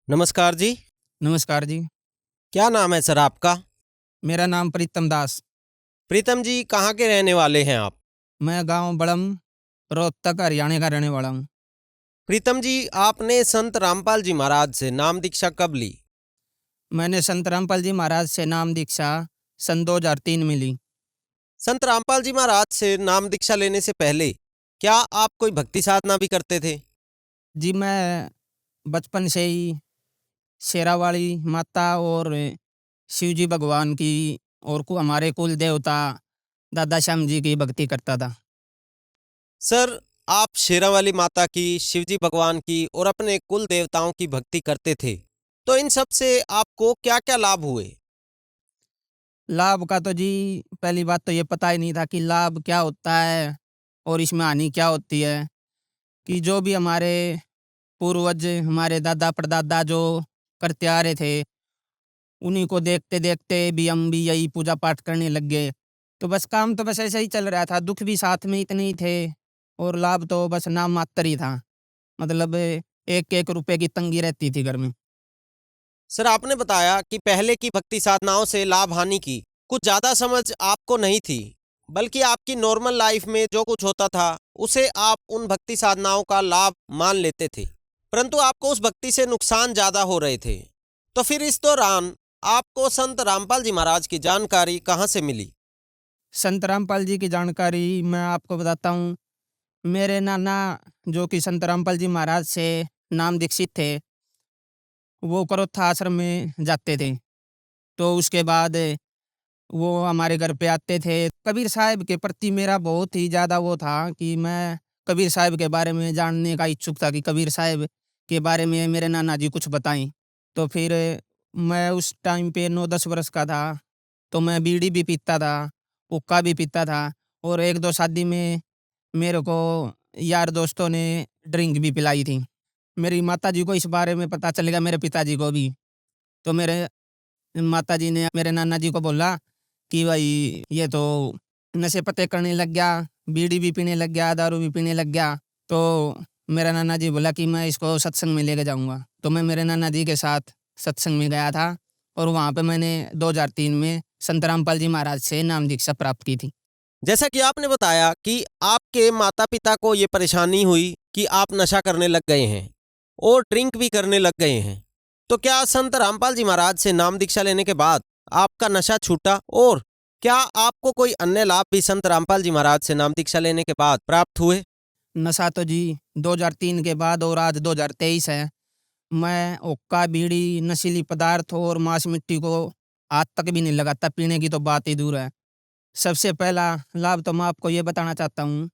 नमस्कार जी। नमस्कार जी। क्या नाम है सर आपका? मेरा नाम प्रीतम दास। प्रीतम जी, कहाँ के रहने वाले हैं आप? मैं गांव बड़म, रोहतक, हरियाणा का रहने वाला हूँ। प्रीतम जी, आपने संत रामपाल जी महाराज से नाम दीक्षा कब ली? मैंने संत रामपाल जी महाराज से नाम दीक्षा सन 2003 में ली। संत रामपाल जी महाराज से नाम दीक्षा लेने से पहले क्या आप कोई भक्ति साधना भी करते थे? जी, मैं बचपन से ही शेरावाली माता और शिव जी भगवान की और हमारे कुल देवता दादा श्याम जी की भक्ति करता था। सर, आप शेरावाली माता की, शिवजी भगवान की और अपने कुल देवताओं की भक्ति करते थे, तो इन सब से आपको क्या-क्या लाभ हुए? लाभ का तो जी पहली बात तो ये पता ही नहीं था कि लाभ क्या होता है और इसमें हानि क्या होती है। कि जो भी हमारे पूर्वज, हमारे दादा परदादा जो करते आ रहे थे, उन्हीं को देखते-देखते भी हम भी यही पूजा पाठ करने लग गए। तो बस काम तो बस ऐसे ही चल रहा था, दुःख भी साथ में इतने ही थे और लाभ तो बस नाम मात्र ही था। मतलब 1-1 रुपए की तंगी रहती थी घर में। सर, आपने बताया कि पहले की भक्ति साधनाओं से लाभ हानि की कुछ ज्यादा समझ आपको नहीं थी, बल्कि आपकी नॉर्मल लाइफ में जो कुछ होता था उसे आप उन भक्ति साधनाओं का लाभ मान लेते थे, परंतु आपको उस भक्ति से नुकसान ज्यादा हो रहे थे। तो फिर इस दौरान आपको संत रामपाल जी महाराज की जानकारी कहाँ से मिली? संत रामपाल जी की जानकारी मैं आपको बताता हूँ। मेरे नाना जो कि संत रामपाल जी महाराज से नाम दीक्षित थे, वो करोत्था आश्रम में जाते थे। तो उसके बाद वो हमारे घर पे आते थे। कबीर साहब के प्रति मेरा बहुत ही ज़्यादा वो था कि मैं कबीर साहब के बारे में जानने का इच्छुक था कि कबीर साहब के बारे में मेरे नाना जी कुछ बताएँ। तो फिर मैं उस टाइम पे 9-10 वर्ष का था, तो मैं बीड़ी भी पीता था, हुक्का भी पीता था और 1-2 शादी में मेरे को यार दोस्तों ने ड्रिंक भी पिलाई थी। मेरी माताजी को इस बारे में पता चल गया, मेरे पिताजी को भी। तो मेरे माताजी ने मेरे नाना जी को बोला कि भाई ये तो नशे पते करने लग गया, बीड़ी भी पीने लग गया, दारू भी पीने लग गया। तो मेरा नाना जी बोला कि मैं इसको सत्संग में लेके जाऊँगा। तो मैं मेरे नाना जी के साथ सत्संग में गया था और वहाँ पे मैंने 2003 में संत रामपाल जी महाराज से नाम दीक्षा प्राप्त की थी। जैसा कि आपने बताया कि आपके माता पिता को ये परेशानी हुई कि आप नशा करने लग गए हैं और ड्रिंक भी करने लग गए हैं, तो क्या संत रामपाल जी महाराज से नाम दीक्षा लेने के बाद आपका नशा छूटा? और क्या आपको कोई अन्य लाभ भी संत रामपाल जी महाराज से नाम दीक्षा लेने के बाद प्राप्त हुए? नशा तो जी 2003 के बाद और आज 2023 है। मैं हुक्का, बीड़ी, नशीली पदार्थ और मांस मिट्टी को हाथ तक भी नहीं लगाता, पीने की तो बात ही दूर है। सबसे पहला लाभ तो मैं आपको ये बताना चाहता हूँ,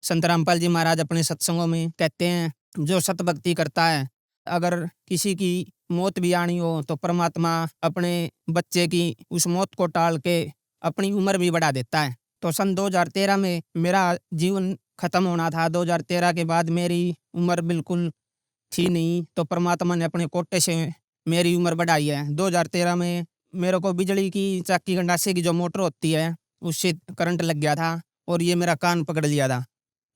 संत रामपाल जी महाराज अपने सत्संगों में कहते हैं, जो सत भक्ति करता है, अगर किसी की मौत भी आनी हो तो परमात्मा अपने बच्चे की उस मौत को टाल के अपनी उम्र भी बढ़ा देता है। तो सन 2013 में मेरा जीवन खत्म होना था। 2013 के बाद मेरी उम्र बिल्कुल थी नहीं, तो परमात्मा ने अपने कोटे से मेरी उम्र बढ़ाई है। 2013 में मेरे को बिजली की चक्की गंडासे की जो मोटर होती है, उससे करंट लग गया था और ये मेरा कान पकड़ लिया था।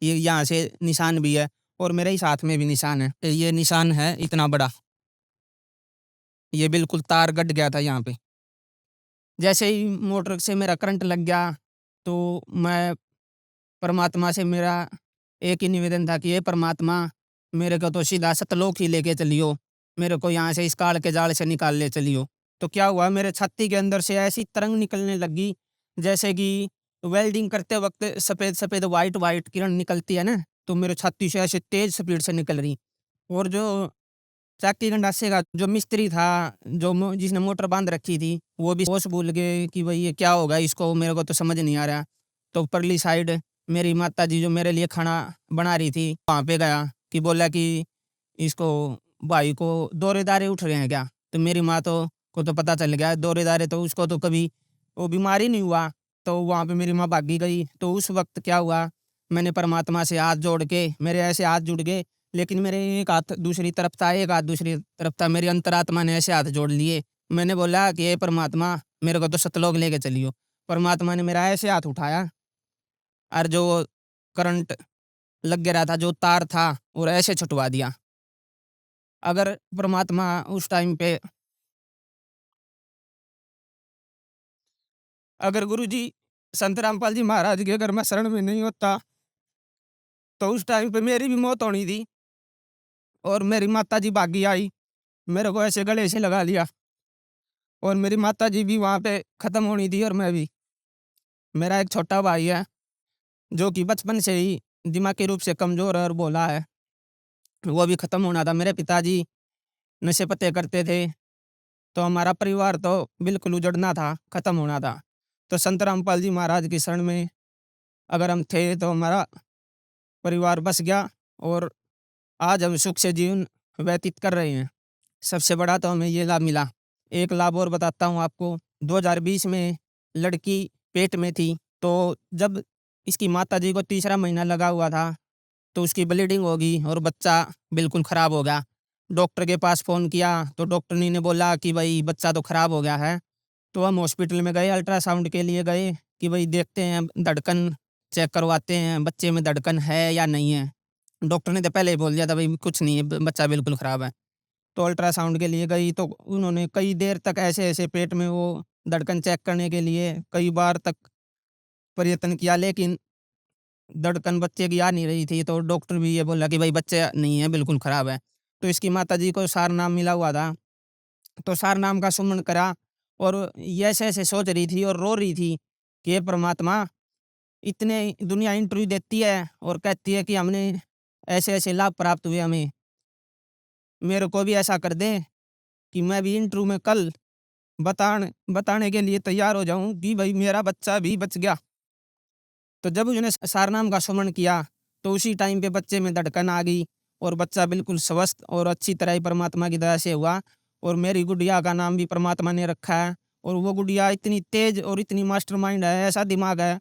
ये यहाँ से निशान भी है और मेरे ही हाथ में भी निशान है। ये निशान है इतना बड़ा, ये बिल्कुल तार गड़ गया था यहाँ पे। जैसे ही मोटर से मेरा करंट लग गया, तो मैं परमात्मा से मेरा एक ही निवेदन था कि हे परमात्मा, मेरे को तो सीधा सतलोक ही लेके चलियो, मेरे को यहाँ से इस काल के जाल से निकाल ले चलियो। तो क्या हुआ, मेरे छाती के अंदर से ऐसी तरंग निकलने लगी, जैसे कि वेल्डिंग करते वक़्त सफ़ेद-सफ़ेद, व्हाइट-व्हाइट किरण निकलती है ना, तो मेरे छाती से ऐसे तेज़ स्पीड से निकल रही। और जो चक्की गंडासे का जो मिस्त्री था, जो जिसने मोटर बाँध रखी थी, वो भी होश भूल गए कि भई ये क्या होगा इसको, मेरे को तो समझ नहीं आ रहा। तो परली साइड मेरी माताजी जो मेरे लिए खाना बना रही थी, वहाँ पे गया कि बोला कि इसको भाई को दौरे-दारे उठ रहे हैं क्या? तो मेरी माँ को तो पता चल गया दौरे-दारे, तो उसको तो कभी वो बीमार ही नहीं हुआ। तो वहाँ पे मेरी माँ भागी गई। तो उस वक़्त क्या हुआ, मैंने परमात्मा से हाथ जोड़ के मेरे ऐसे हाथ जुड़ गए, लेकिन मेरे एक हाथ दूसरी तरफ था, एक हाथ दूसरी तरफ था। मेरी अंतरात्मा ने ऐसे हाथ जोड़ लिए। मैंने बोला कि हे परमात्मा, मेरे को तो सतलोक लेके चलियो। परमात्मा ने मेरा ऐसे हाथ उठाया और जो करंट लग गया था, जो तार था, और ऐसे छुटवा दिया। अगर परमात्मा उस टाइम पे अगर गुरुजी संत रामपाल जी महाराज के अगर मैं शरण में नहीं होता, तो उस टाइम पे मेरी भी मौत होनी थी। और मेरी माताजी भागी आई, मेरे को ऐसे गले से लगा लिया और मेरी माताजी भी वहाँ पे खत्म होनी थी और मैं भी। मेरा एक छोटा भाई है, जो कि बचपन से ही दिमागी रूप से कमज़ोर है और भोला है, वो भी खत्म होना था। मेरे पिताजी नशे पत्ते करते थे, तो हमारा परिवार तो बिल्कुल उजड़ना था, खत्म होना था। तो संत रामपाल जी महाराज की शरण में अगर हम थे, तो हमारा परिवार बस गया और आज हम सुख से जीवन व्यतीत कर रहे हैं। सबसे बड़ा तो हमें ये लाभ मिला। एक लाभ और बताता हूँ आपको। 2020 में लड़की पेट में थी, तो जब इसकी माताजी को तीसरा महीना लगा हुआ था, तो उसकी ब्लीडिंग हो गई और बच्चा बिल्कुल ख़राब हो गया। डॉक्टर के पास फ़ोन किया, तो डॉक्टर ने बोला कि भई बच्चा तो ख़राब हो गया है। तो हम हॉस्पिटल में गए, अल्ट्रासाउंड के लिए गए कि भई देखते हैं, धड़कन चेक करवाते हैं, बच्चे में धड़कन है या नहीं है। डॉक्टर ने तो पहले ही बोल दिया था भई कुछ नहीं है, बच्चा बिल्कुल ख़राब है। तो अल्ट्रासाउंड के लिए गई, तो उन्होंने कई देर तक ऐसे-ऐसे पेट में वो धड़कन चेक करने के लिए कई बार तक प्रयत्न किया, लेकिन धड़कन बच्चे की आ नहीं रही थी। तो डॉक्टर भी ये बोला कि भाई बच्चा नहीं है, बिल्कुल ख़राब है। तो इसकी माताजी को सारनाम मिला हुआ था, तो सारनाम का सुमन करा और ये ऐसे-ऐसे सोच रही थी और रो रही थी कि हे परमात्मा, इतने दुनिया इंटरव्यू देती है और कहती है कि हमने ऐसे-ऐसे लाभ प्राप्त हुए हमें, मेरे को भी ऐसा कर दे कि मैं भी इंटरव्यू में कल बताने के लिए तैयार हो जाऊँ कि भई मेरा बच्चा भी बच गया। तो जब उसने सारनाम का सुमन किया, तो उसी टाइम पे बच्चे में धड़कन आ गई और बच्चा बिल्कुल स्वस्थ और अच्छी तरह ही परमात्मा की दया से हुआ। और मेरी गुड़िया का नाम भी परमात्मा ने रखा है और वो गुड़िया इतनी तेज़ और इतनी मास्टरमाइंड है, ऐसा दिमाग है।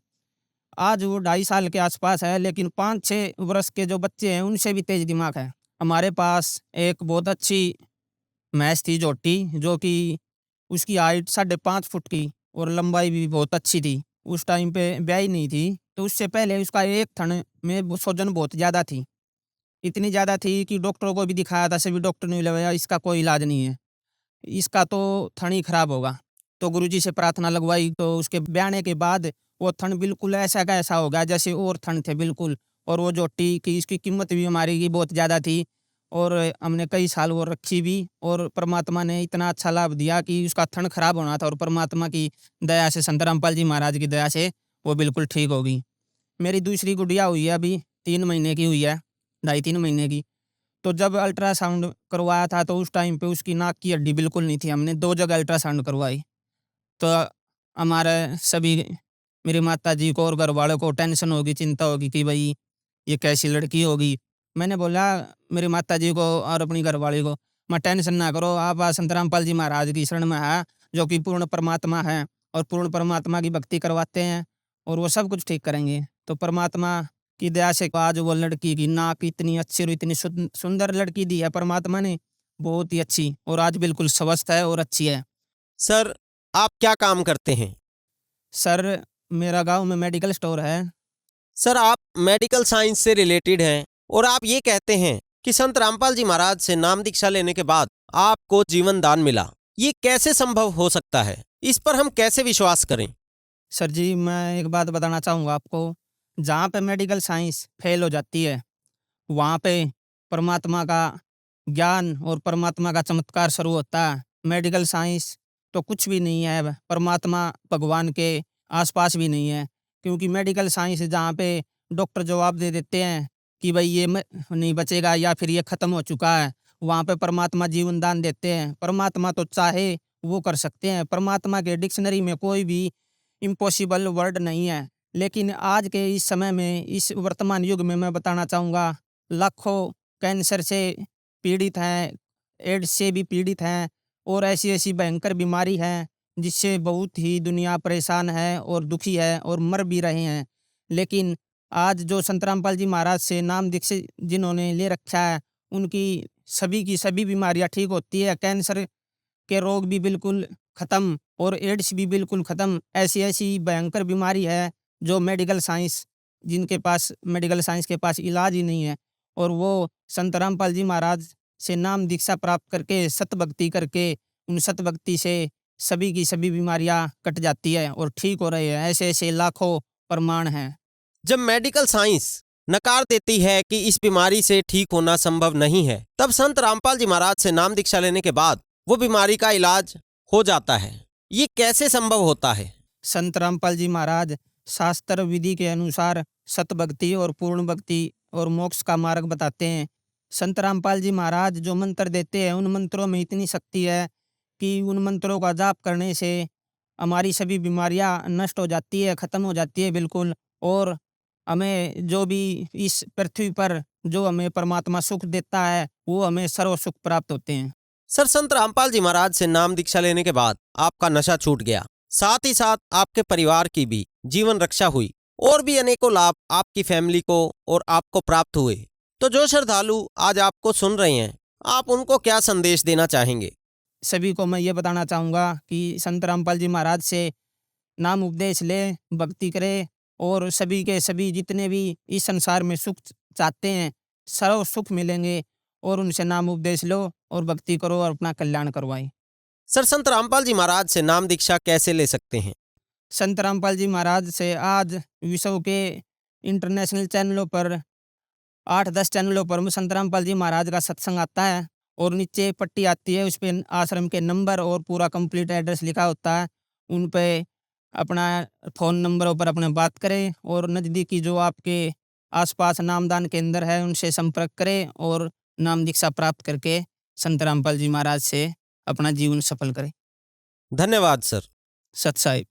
आज वो 2.5 साल के आसपास है, लेकिन 5-6 वर्ष के जो बच्चे हैं, उनसे भी तेज़ दिमाग है। हमारे पास एक बहुत अच्छी भैंस थी झोटी, जो कि उसकी हाइट 5.5 फुट की और लंबाई भी बहुत अच्छी थी। उस टाइम पे ब्याही नहीं थी, तो उससे पहले उसका एक थन में सूजन बहुत ज़्यादा थी। इतनी ज़्यादा थी कि डॉक्टरों को भी दिखाया था, सभी डॉक्टर ने बोला इसका कोई इलाज नहीं है, इसका तो थन ही खराब होगा। तो गुरुजी से प्रार्थना लगवाई, तो उसके ब्याहने के बाद वो थन बिल्कुल ऐसा का ऐसा हो गया जैसे और थन थे बिल्कुल। और वो झोटी की इसकी कीमत भी हमारी की बहुत ज़्यादा थी और हमने कई साल वो रखी भी और परमात्मा ने इतना अच्छा लाभ दिया कि उसका थन खराब होना था और परमात्मा की दया से, संत रामपाल जी महाराज की दया से वो बिल्कुल ठीक हो गई। मेरी दूसरी गुड़िया हुई है अभी, 3 महीने की हुई है, ढाई 3 महीने की। तो जब अल्ट्रासाउंड करवाया था, तो उस टाइम पे उसकी नाक की हड्डी बिल्कुल नहीं थी, हमने 2 जगह अल्ट्रासाउंड करवाई। तो हमारे सभी, मेरी माताजी को और घरवालों को टेंशन होगी, चिंता होगी कि भई ये कैसी लड़की होगी। मैंने बोला मेरी माताजी को और अपनी घरवाली को, "माँ टेंशन ना करो, आप संत रामपाल जी महाराज की शरण में हैं, जो कि पूर्ण परमात्मा हैं और पूर्ण परमात्मा की भक्ति करवाते हैं और वो सब कुछ ठीक करेंगे।" तो परमात्मा की दया से आज वो लड़की की नाक इतनी अच्छी और इतनी सुंदर लड़की दी है परमात्मा ने, बहुत ही अच्छी, और आज बिल्कुल स्वस्थ है और अच्छी है। सर, आप क्या काम करते हैं? सर, मेरा गाँव में मेडिकल स्टोर है। सर, आप मेडिकल साइंस से रिलेटेड हैं और आप ये कहते हैं कि संत रामपाल जी महाराज से नाम दीक्षा लेने के बाद आपको जीवन दान मिला। ये कैसे संभव हो सकता है? इस पर हम कैसे विश्वास करें? सर जी, मैं एक बात बताना चाहूँगा आपको, जहाँ पे मेडिकल साइंस फेल हो जाती है, वहाँ पे परमात्मा का ज्ञान और परमात्मा का चमत्कार शुरू होता है। मेडिकल साइंस तो कुछ भी नहीं है, परमात्मा भगवान के आस-पास भी नहीं है, क्योंकि मेडिकल साइंस जहाँ पे डॉक्टर जवाब दे देते हैं कि भई ये नहीं बचेगा या फिर ये खत्म हो चुका है, वहाँ पे परमात्मा जीवन दान देते हैं। परमात्मा तो चाहे वो कर सकते हैं, परमात्मा के डिक्शनरी में कोई भी इम्पॉसिबल वर्ड नहीं है। लेकिन आज के इस समय में, इस वर्तमान युग में मैं बताना चाहूँगा, लाखों कैंसर से पीड़ित हैं, एड्स से भी पीड़ित हैं और ऐसी-ऐसी भयंकर बीमारी है, जिससे बहुत ही दुनिया परेशान है और दुखी है और मर भी रहे हैं। लेकिन आज जो संत रामपाल जी महाराज से नाम दीक्षित जिन्होंने ले रखा है, उनकी सभी की सभी बीमारियाँ ठीक होती है। कैंसर के रोग भी बिल्कुल ख़त्म और एड्स भी बिल्कुल ख़त्म। ऐसी-ऐसी भयंकर बीमारी है, जो मेडिकल साइंस के पास इलाज ही नहीं है, और वो संत रामपाल जी महाराज से नाम दीक्षा प्राप्त करके सत भक्ति करके उन सत भक्ति से सभी की सभी बीमारियां कट जाती है और ठीक हो रही है। ऐसे ऐसे लाखों प्रमाण हैं। जब मेडिकल साइंस नकार देती है कि इस बीमारी से ठीक होना संभव नहीं है, तब संत रामपाल जी महाराज से नाम दीक्षा लेने के बाद वो बीमारी का इलाज हो जाता है। ये कैसे संभव होता है? संत रामपाल जी महाराज शास्त्र विधि के अनुसार सत भक्ति और पूर्ण भक्ति और मोक्ष का मार्ग बताते हैं। संत रामपाल जी महाराज जो मंत्र देते हैं उन मंत्रों में इतनी शक्ति है कि उन मंत्रों का जाप करने से हमारी सभी बीमारियां नष्ट हो जाती है, खत्म हो जाती है बिल्कुल। और हमें जो भी इस पृथ्वी पर जो हमें परमात्मा सुख देता है वो हमें सर्व सुख प्राप्त होते हैं। सर, संत रामपाल जी महाराज से नाम दीक्षा लेने के बाद आपका नशा छूट गया, साथ ही साथ आपके परिवार की भी जीवन रक्षा हुई और भी अनेकों लाभ आपकी फैमिली को और आपको प्राप्त हुए। तो जो श्रद्धालु आज आपको सुन रहे हैं, आप उनको क्या संदेश देना चाहेंगे? सभी को मैं ये बताना चाहूँगा कि संत रामपाल जी महाराज से नाम उपदेश ले, भक्ति करे और सभी के सभी जितने भी इस संसार में सुख चाहते हैं सर्व सुख मिलेंगे। और उनसे नाम उपदेश लो और भक्ति करो और अपना कल्याण करवाएं। सर, संत रामपाल जी महाराज से नाम दीक्षा कैसे ले सकते हैं? संत रामपाल जी महाराज से आज विश्व के इंटरनेशनल चैनलों पर 8-10 चैनलों पर संत रामपाल जी महाराज का सत्संग आता है और नीचे पट्टी आती है, उस पर आश्रम के नंबर और पूरा कंप्लीट एड्रेस लिखा होता है। उन पे अपना फ़ोन नंबरों पर अपने बात करें और नज़दीकी जो आपके आसपास नामदान केंद्र है उनसे संपर्क करें और नाम दीक्षा प्राप्त करके संत रामपाल जी महाराज से अपना जीवन सफल करें। धन्यवाद सर। सत साहिब।